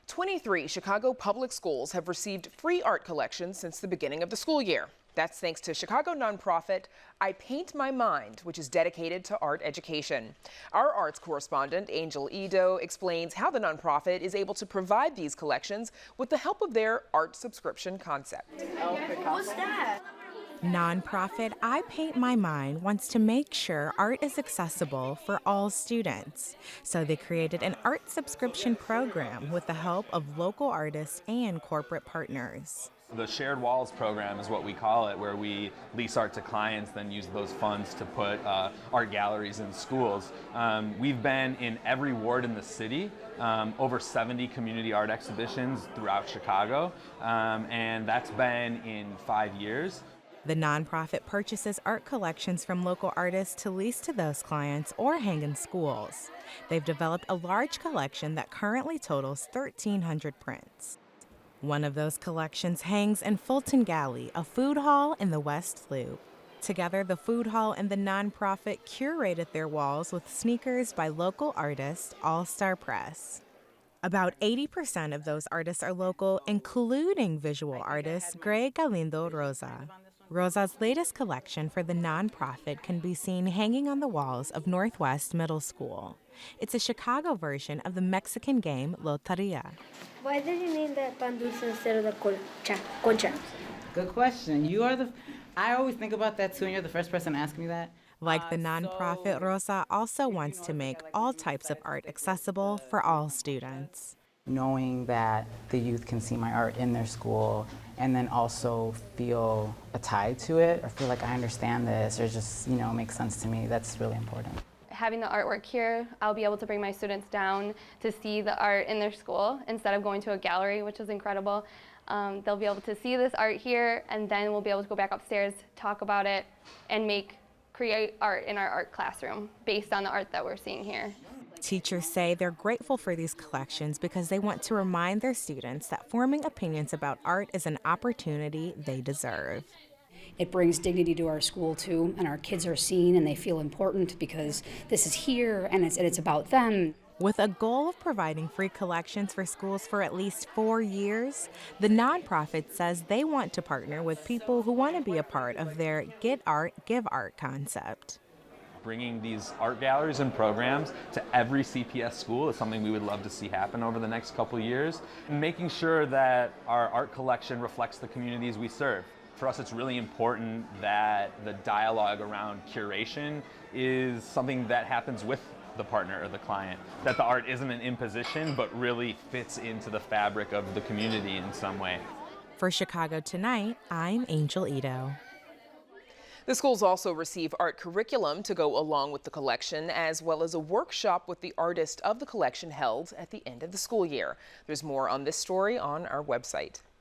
23 Chicago public schools have received free art collections since the beginning of the school year. That's thanks to Chicago nonprofit IPaintMyMind, which is dedicated to art education. Our arts correspondent, Angel Edo, explains how the nonprofit is able to provide these collections with the help of their art subscription concept. What's that? Nonprofit IPaintMyMind wants to make sure art is accessible for all students. So they created an art subscription program with the help of local artists and corporate partners. The Shared Walls program is what we call it, where we lease art to clients, then use those funds to put art galleries in schools. We've been in every ward in the city, over 70 community art exhibitions throughout Chicago, and that's been in 5 years. The nonprofit purchases art collections from local artists to lease to those clients or hang in schools. They've developed a large collection that currently totals 1,300 prints. One of those collections hangs in Fulton Galley, a food hall in the West Loop. Together, the food hall and the nonprofit curated their walls with sneakers by local artist All Star Press. About 80% of those artists are local, including visual artist Greg Galindo Rosa. Rosa's latest collection for the nonprofit can be seen hanging on the walls of Northwest Middle School. It's a Chicago version of the Mexican game Loteria. Why did you name that pan dulce instead of the concha? Good question. I always think about that too, and you're the first person to ask me that. Like the nonprofit, Rosa also wants to make all types of art accessible for all students. Knowing that the youth can see my art in their school and then also feel a tie to it or feel like I understand this or just, makes sense to me, that's really important. Having the artwork here, I'll be able to bring my students down to see the art in their school instead of going to a gallery, which is incredible. They'll be able to see this art here, and then we'll be able to go back upstairs, talk about it, and create art in our art classroom based on the art that we're seeing here. Teachers say they're grateful for these collections because they want to remind their students that forming opinions about art is an opportunity they deserve. It brings dignity to our school too, and our kids are seen and they feel important because this is here and it's about them. With a goal of providing free collections for schools for at least 4 years, the nonprofit says they want to partner with people who want to be a part of their Get Art, Give Art concept. Bringing these art galleries and programs to every CPS school is something we would love to see happen over the next couple of years. And making sure that our art collection reflects the communities we serve. For us, it's really important that the dialogue around curation is something that happens with the partner or the client. That the art isn't an imposition, but really fits into the fabric of the community in some way. For Chicago Tonight, I'm Angel Edo. The schools also receive art curriculum to go along with the collection, as well as a workshop with the artist of the collection held at the end of the school year. There's more on this story on our website.